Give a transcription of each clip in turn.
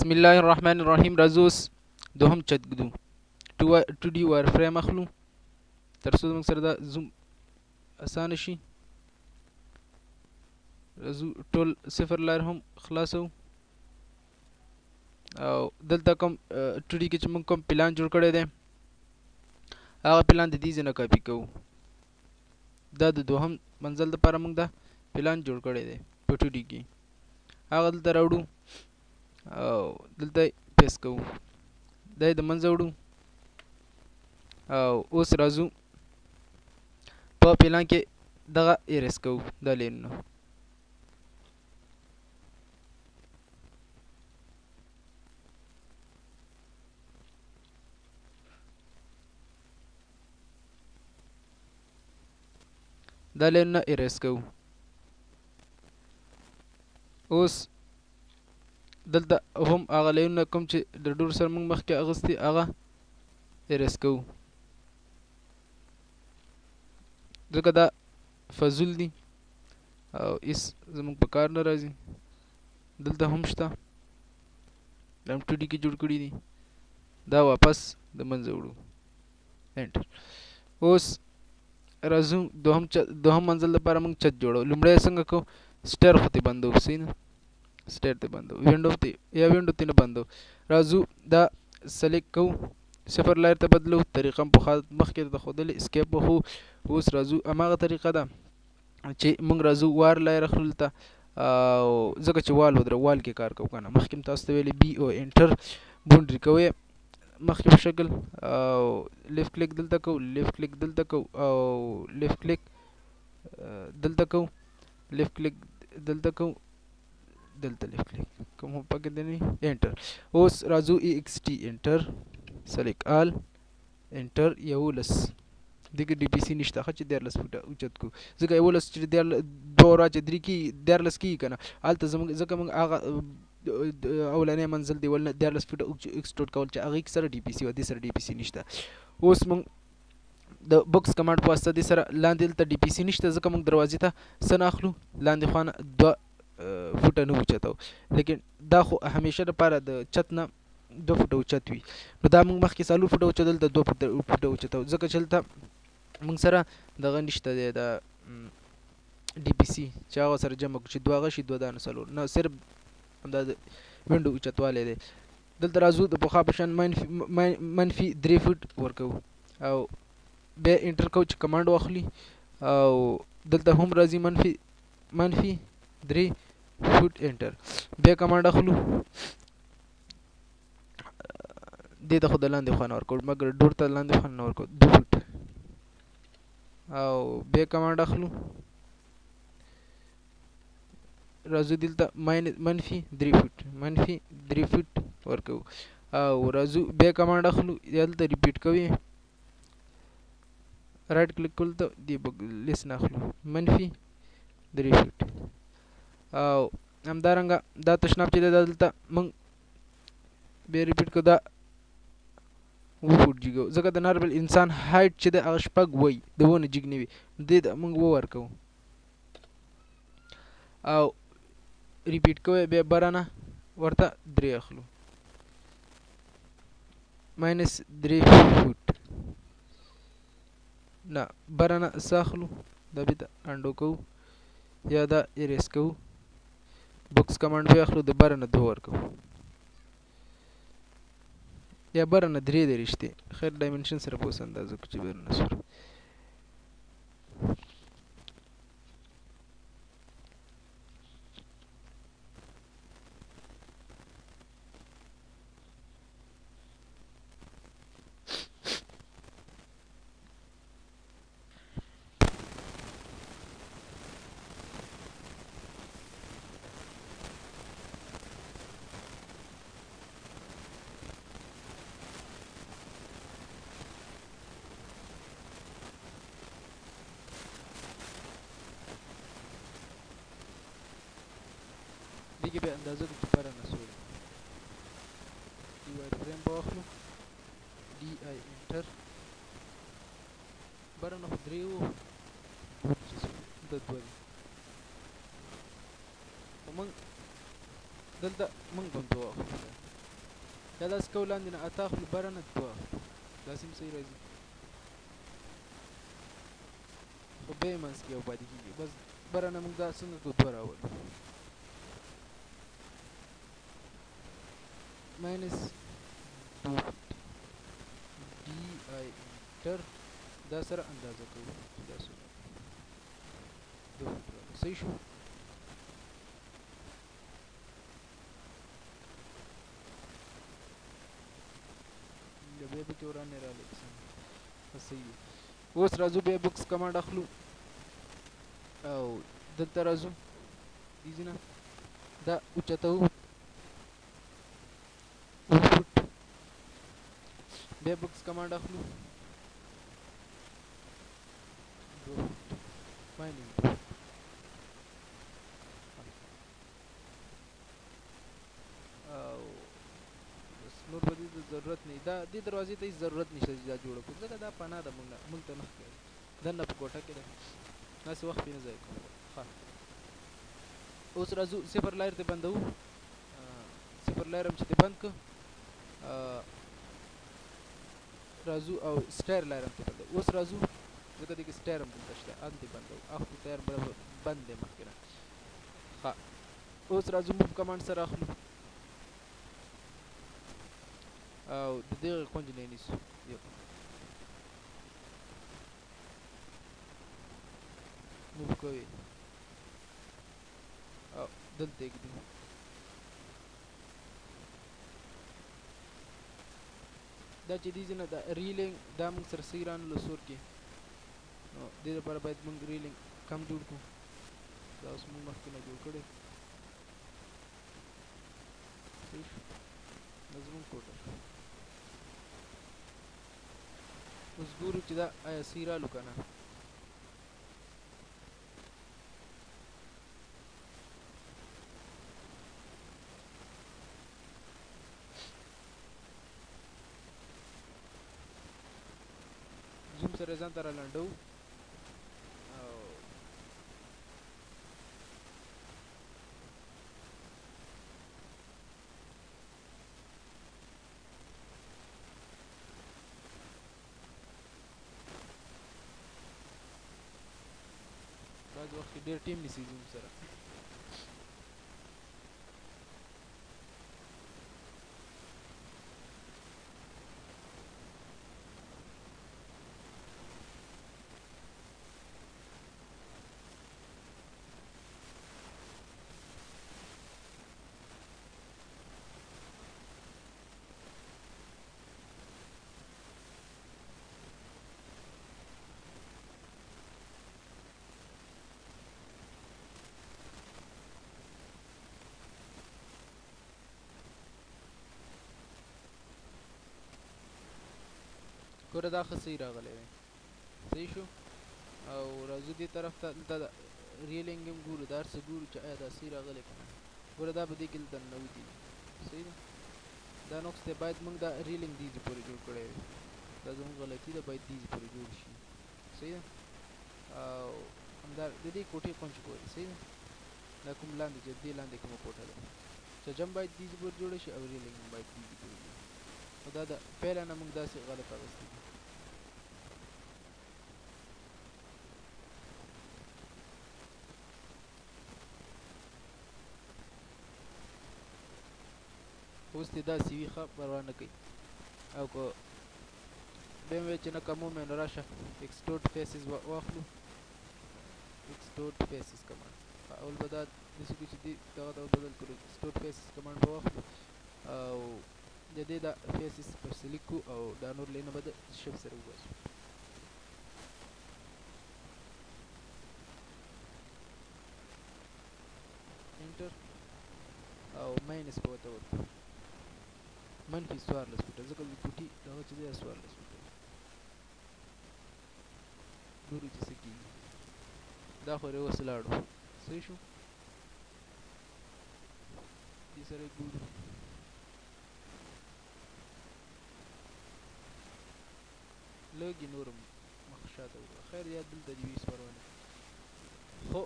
بسم الله الرحمن الرحیم. راځو اوس دوهم چت ږدو. 2D وایر فریم اخلو تر څو موږ سره دا زوم اسانه شي. راځو ټول صفر لایر هم خلاصو او دلته کوم 2D کې چې موږ کوم پلان جوړ کړی دی هغه پلان د دې ځای نه کاپي کوو. دا د دوهم منزل دپاره موږ دا پلان جوړ کړی دی په 2D کې. هغه دلته راوړو او دلته پیس کوو. دا یې د منځه وړو او اوس راځو په پلان کې دغه ایریس کوو دا لینونه. دا لینونه ایریس کوو. اوس دلته هم هغه لینونه کوم چې د ډور سره موږ مخکې اخیستي هغه ایریس کوو ځکه دا فضول دي او هیڅ زموږ په کار نه راځي. دلته هم شته دا هم 2D کې جوړ کړي دي. دا واپس د منځه وړو انټر. اوس راځو دوهم منزل لپاره موږ چت جوړو. لومړی څنګه کوو؟ سټیر خو ته بندو صحیح نه سټیر ته بندو وینډو ته یا وینډو ته نه بندو. راځو دا سلیکټ کوو صفر لایر ته بدلو. طریقه مخکې ته ښودلې اسکیپ وهو. اوس راځو هماغه طریقه ده چې موږ راځو وار لایر اخلو دلته او ځکه چې وال ودرو وال کې کار کوو که نه. مخکې م تاسو ته ویلې بي او انټر بونډري کوئ مخکې په شکل او لیفت کلیک دلته کوو لیفت کلیک دلته کوو او لیفت کلیک دلته کوو لیفت کلیک دلته کوو دلته لیفت کلیک کوم هم پکې دی نه انټر. اوس راځو ای ایکس ټي انټر سلیکټ آل انټر 11 دغه ډي پی سي نشته ښه چې 14 فوټه اوچت کو ځکه 11 چې 2 را چې 3 کې 14 کېږي که نه هلته زموږ ځکه موږ هغه اولنی منزل دی ولنه 14 فوټه ایکسټروډ کول چې هغې کې سره ډي پی سي و دې سره ډي پي سي نشته. اوس موږ د بوکس کمانډ په واسطه دې سره لاندې دلته ډي پی سي نشته ځکه موږ دروازې ته څه نه اخلو لاندې خوا نه 2 فوټه نه اوچتو لیکن دا خو همیشه دپاره د چت نه 2 فوټه اوچت وي. نو دا موږ مخکې 4 فوټه اوچتل د 2 فوټه اوچتو ځکه چې هلته موږ سره دغه نشته دی د ډي پی سي چې هغه سره جمع کړو چې 2 هغه شي 2 دا نه 4 نه صرف همدا د وینډو اوچتوالی دی. دلته راځو د پخوا په شان منفي 3 فوټ ورکوو او بیا انټر کوو چې کمانډ واخلي او دلته هم راځي منفي 3 فوټ انټر. بیا کمانډ اخلو دې ته خو د لاندې خوا نه ورکوو مګر ډور ته لاندې خوا نه ورکوو 2 فوټ او بیا کمانډ اخلو راځو دلته منفي 3 فوټ ورکوو او راځو بیا کمانډ اخلو یا دلته ریپیټ کوي رائټ کلیک کول ته دی لیست نه اخلو منفي 3 فوټ او همدارنګه دا تشناب چې دی دا دلته موږ بیا ریپیټ کړو دا 2 فوټ جګو ځکه د نارمل انسان هایټ چې دی هغه 6 وی د 2 نه جګ نه وي دې ته موږ 2 ورکوو او ریپیټ کوئ بیا برانه ورته 3 اخلو -3 فوټ نه برانه څه اخلو دا بیا انډو کوو یا دا ایریس کوو بوکس کمانډ بیا اخلو د برانه 2 ورکوو یا برانه 3 دی رښتې خیر ډایمنشن سره په اوس اندازه کو چې برانه سور دیگه به اندازه که برانه سور دی وایر فریم با اخلو دی آی انټر برانه خو 3 و د 2 موږ دلته موږ هم 2 اخلو یا داسې کو لاندې نه اته اخلو بره نه دوه اخلو داسې هم صحیح راځي خو بیا یې منځ کې یو پاتې کېږي بس بره نه موږ دا څنګه کړو دوه راولو ماینس 250 D I انټر دا سره اندازه کوو چې دا څومره 2 فټ راغلی صحیح شو بیا پکې ورانې راغلی صحیح دی اوس راځو بیا بکس کمانډ اخلو او دلته راځو دې ځای نه دا اوچتوو 2 فټ بیا بکس کمانډ اخلو 2 فټ ماینس 2 فټ او بس نور به دې ته ضرورت نه دا دې دروازې ته هېڅ ضرورت نشته چې دا جوړه کړو ځکه دا پناه ده موږ ته نه ښکاري دننه په کوټه کې ده داسې وخت پرې نه ضایع کوو ښه اوس راځو صفر لایر ته بندوو صفر لایر هم چې ته بند کړه راځو او سټایر لایر هم ته بندوو اوس راځو ځکه دې کې سټایر هم دلته شته هم ته بندوو اخلو تیار بند دی مخکې نه ښه اوس راځو موف کمانډ سره اخلو او د دغه کونج نه یې نیسو موف کوئ او دلته یې ږدو دا چې دې ځای نه دا ریلینګ دا موږ سره صحیح رانلو سور کې نو دې لپاره باید موږ ریلینګ کم جوړ کړو دا اوس موږ مخکې نه جوړ کړی صحیح شو دا زموږ کوټه شو اوس ګورو چې دا آیا صحیح رالو که نه زوم سره ځان ته رالنډو او بعض وخت کې ډېر ټیم نیسي زوم سره ګوره دا ښه صحیح راغلی دی صحیح شو او راځو دې طرف ته دلته د ریلینګ هم ګورو دا هر څه ګورو چې آیا دا صحیح راغلی که نه ګوره دا به دې کې دلته ننوتي صحیح ده دا نقص دی باید موږ دا ریلینګ دې ځای پورې جوړ کړی وي دا زموږ غلطي ده باید دې ځای پورې جوړ شي صحیح ده او همدا د دې کوټې کونج پورې صحیح ده دا کوم لاندې چې دې لاندې کومه کوټه ده چجم باید دې ځای پورې جوړه شي او ریلینګ هم باید دې ځای پورې جوړ شي خو دا د پیله نه موږ داسې غلط اخیستی دي اوس دې داسې وي ښه پروا نه کوي او که بیا مې چې نه کمو مې نو راشه ایکسټورډ فیسز واخلو ایکسټورډ فیسز کمانډ اول به دا داسې کړو چې دې دغه ته بدل کړو ایکسټورډ فیسز کمانډ به واخلو او د دې دا فیسز په سلیکټ کړو او دا نور لینه به د شپ سره وباسو انټر او ماینس به ورته ورکړو منفي 14 فوټه ځکه د کوټې دغه چې دی 14 فوټه ګورو چې څه کېږي دا خو اوس لاړو صحیح شو دې سره ګورو لږ یې نور مخ شاته وکړه خیر یا دلته دې وي هېڅ پروا نه خو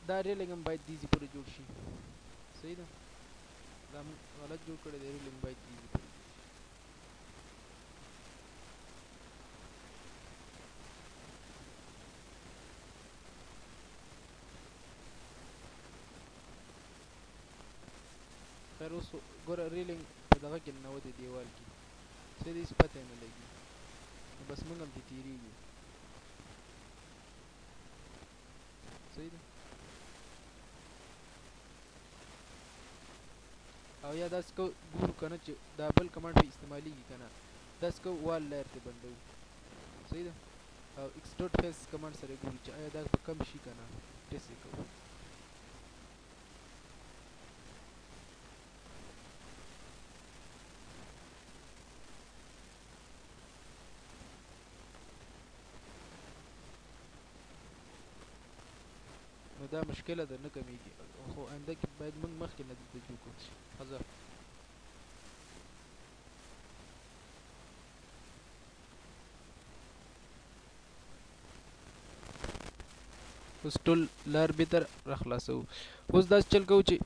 دا ریلینګ هم باید دې ځای پورې جوړ شي صحیح ده دا موږ غلط جوړ کړی دی ریلینګ باید دې ځای پورې جوړ شي لایر اوس ګوره ریلینګ په دغه کې ننوتې دیوال کې څه دې هېڅ پته نه لګي نو بس موږ هم ترې تېرېږو صحیح ده او یا داسې کو ګورو که نه چې دا بل کمانډ پې استعمالېږي که نه داسې کو وال لایر ته بندوو صحیح ده او ایکسټورټ فیس کمانډ سره ګورو چې آیا دا به کم شي که نه ټیسټ یې کوو نو دا مشکله ده نه کمیږي خو آینده کې باید موږ مخکې نه دلته جوړ کړو ښه اوس ټول لار بېرته راخلاصوو اوس داسې چل کوو چې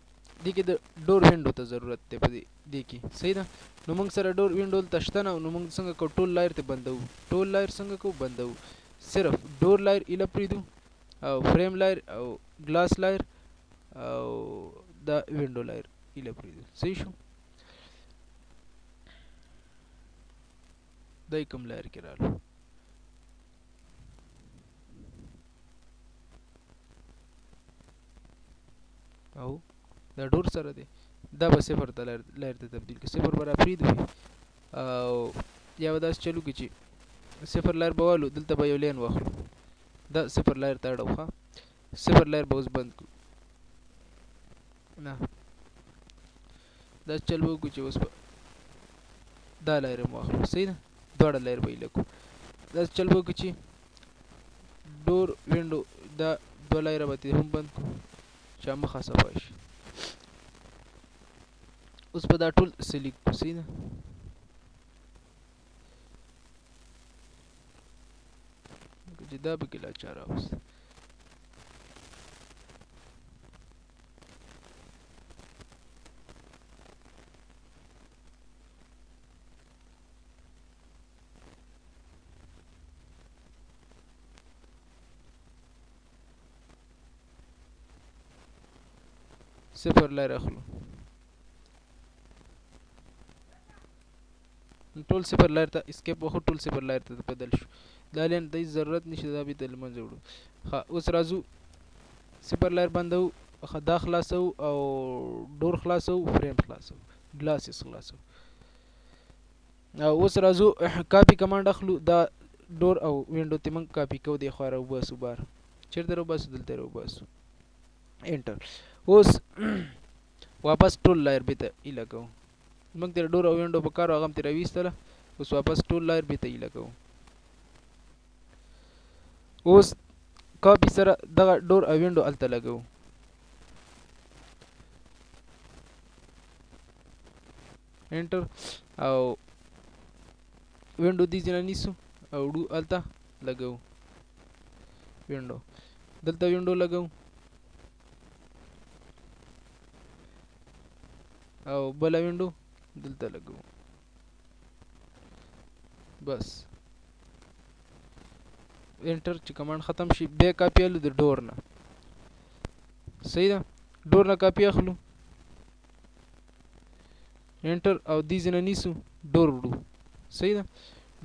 دې کې د ډور وینډو ته ضرورت دی په دې کې صحیح ده نو موږ سره ډور وینډو دلته شته نه نو موږ څنګه کوو ټول لایر ته بندوو ټول لایر څنګه کوو بندوو صرف ډور لایر ایله پرېږدو او فریم لایر او ګلاس لایر او دا وینډو لایر ایله پرېږدو صحیح شو دا کوم لایر کې راغلو او دا ډور سره دی دا به صفر ته لایر ته تبدیل کړي صفر به را پرېږدو او یا به داسې چلو کړي چې صفر لایر به والو دلته به یو لین واخلو دا صفر لایر ته اړو ښه صفر لایر به اوس بند کړو نه داسې چل به وکړو چې اوس به دا لایر هم واخلو صحیح ده دواړه لایر به یې لګو داسې چل به وکړو چې ډور وینډو دا دوه لایره به هم بند کړو چې مخه صفا شي اوس به دا ټول سلیکټ کړو صحیح ده چې دا پکې لا چا راوست صفر لایر اخلو ټول صفر لایر ته اسکیپ وخو ټول صفر لایر ته بدل شو دا لین د ضرورت نشته دا به تل منځ وړو ها اوس راځو صفر لایر بندو دا خلاصو او ډور خلاصو فریم خلاصو ګلاسز خلاصو او اوس راځو کاپی کمانډ اخلو دا ډور او وینډو ته موږ کاپی کوو د خو راو باسو بار چیرته راو باسو دلته راو باسو انټر اوس واپس ټول لایر به ته ای لګاو موږ تر ډور او وینډو په کار هغه تر ویستله اوس واپس ټول لایر به ته ای لګاو اوس کاپی سره دغه ډور او وینډو الته لګاو انټر او وینډو دې ځنه نیسو او ډو الته لګاو وینډو دلته وینډو لګاو او بل وینډو دلته لګو بس انټر چې کمانډ ختم شي بیا کاپی الو د ډور نه صحیح ده ډور نه کاپی اخلو انټر او دې ځنه نیسو ډور وړو صحیح ده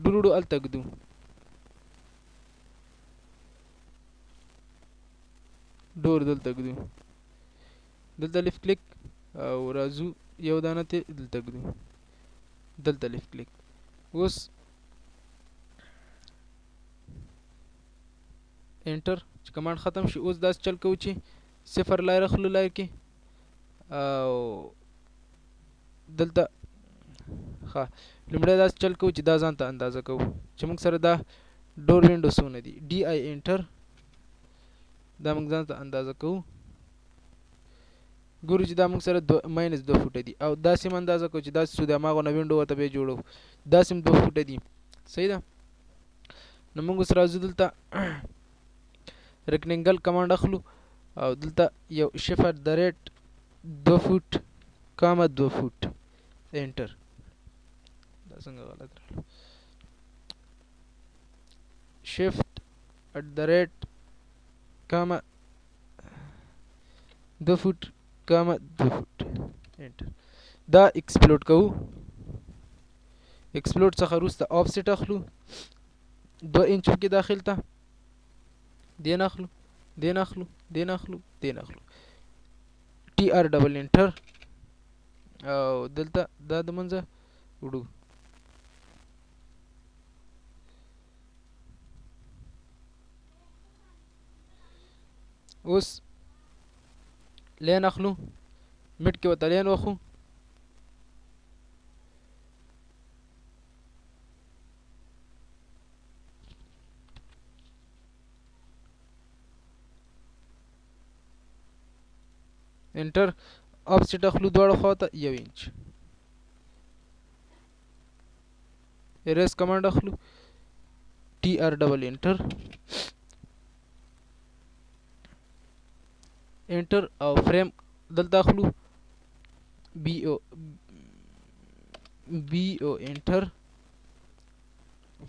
ډور وړو الته ګدو ډور دلته ګدو دلته لیفت کلیک او راځو یو دانه ته دلته ګدو دلته لیفت کلیک اوس انټر چې کمانډ ختم شي اوس داس چل کوو چې صفر لایر اخلو لایر کې او دلته ښه لومړی داس چل کوو چې دا ځان ته اندازه کوو چې موږ سره دا ډور وینډو څونه دي ډي آی انټر دا موږ ځان ته اندازه کوو ګورو چې دا موږ سره ماینس 2 فوټه دي او داسې هم اندازه کوو چې داسې څو د هماغه نه وینډو ورته بیا جوړو داسې هم 2 فوټه دي صحیح ده نو موږ اوس راځو دلته ریکټنګل کمانډ اخلو او دلته یو شفت د ریټ 2 فوټ کاما 2 فوټ انټر دا څنګه غلط راغله شفت at the rate کاما 2 فوټ کاما 2 فوټ انټر دا ایکسپلوډ کوو ایکسپلوډ څخه وروسته آفسیټ اخلو 2 انچ کې داخل ته دین اخلو دین اخلو دین اخلو دین اخلو ټي آر ډبل انټر او دلته دا د منځه وړو اوس لین اخلو مټ کې وته لین وخو انټر آفسیټ اخلو دواړه خواته 1 انچ اریز کمانډ اخلو ټي آر ډبل انټر انټر او فریم دلته اخلو بي او انټر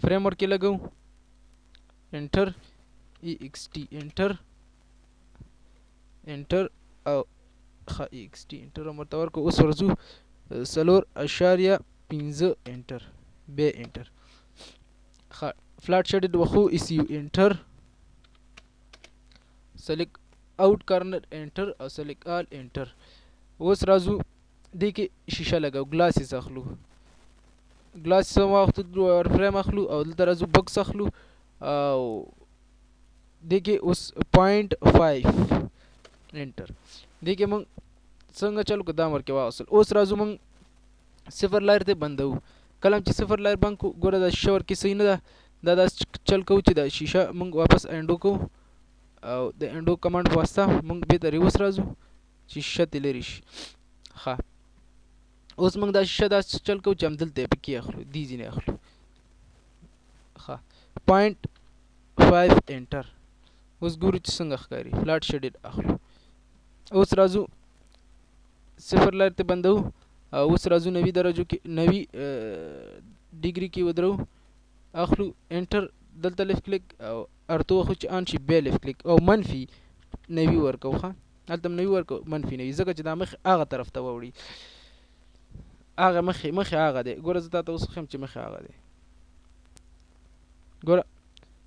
فریم ورکې لګو انټر ای ایکس ټي انټر انټر او ښه ای ایکس ټي انټر مرته ورکو اوس ورځو 4.15 انټر بیا انټر ښه فلات شیډډ وخو اس یو انټر سلیکټ آؤٹ کارنر انټر او سلیکټ آل انټر اوس راځو دې کې شیشه لګاو ګلاسز اخلو ګلاس واخلو فریم اخلو او دلته راځو بکس اخلو او دې کې اوس 0.5 انټر دې کې موږ څنګه چلو که دا ورکې واغسل اوس راځو موږ صفر لایر ته بندو کله چې صفر لایر بند کو ګوره دا شیشه ورکې صحیح نه ده دا داسې چل کوو چې دا شیشه موږ واپس اینډو کوو او د اینډو کمانډ په واسطه موږ بېرته ریوس راځو چې شیشه ترې لرې شي ښه اوس موږ دا شیشه داسې چل کوو چې همدلته یې پکې اخلو دې ځینې اخلو ښه 0.5 انټر اوس ګورو چې څنګه ښکاري فلاټ شیډډ اخلو اوس راځو صفر لایر ته بندو او اوس راځو 90 درجو کې 90 ډیګري کې ودرو اخلو انټر دلته لیفت کلیک او ارتو خو چې ان شي بیا لیفت کلیک او منفي 90 ورکو ښه هلته 90 ورکو منفي 90 ځکه چې دا مخ هغه طرف ته ووړي هغه مخې هغه دی ګوره زه تاته اوس ښیم چې مخې هغه دی ګوره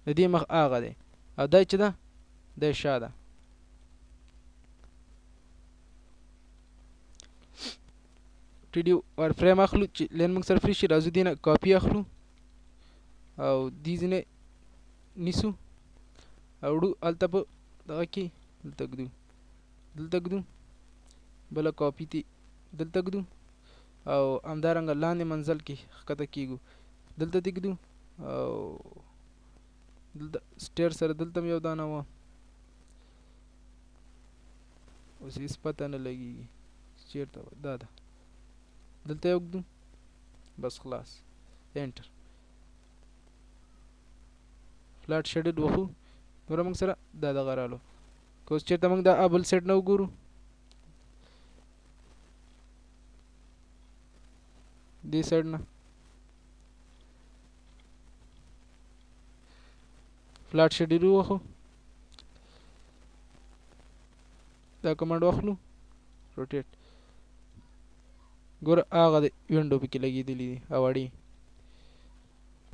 د دې مخ هغه دی او دا چې ده دا شا ده ټیډیو ور فریم اخلو چې لین موږ سره فري شي راځو دې نه کاپي اخلو او دې ځینې نیسو او وړو هلته په دغه کې دلته ږدو بله کاپي ته دلته ږدو او همدارنګه لاندې منزل کې ښکته کېږو دلته دې ږدو او دلته سټیر سره دلته هم یو دانه وه اوس هېڅ پته نه لګېږي چېرته وه دا ده دلته یې وږدو بس خلاص انټر فلاټ شیډډ وخو ګوره موږ سره دا دغه رالو که اوس چېرته موږ دا بل سیټ نه وګورو دې سایډ نه فلاټ شیډډ وخو دا کمانډ واخلو روټیټ ګوره هغه د وینډو پکې لګېدلي دي او اړې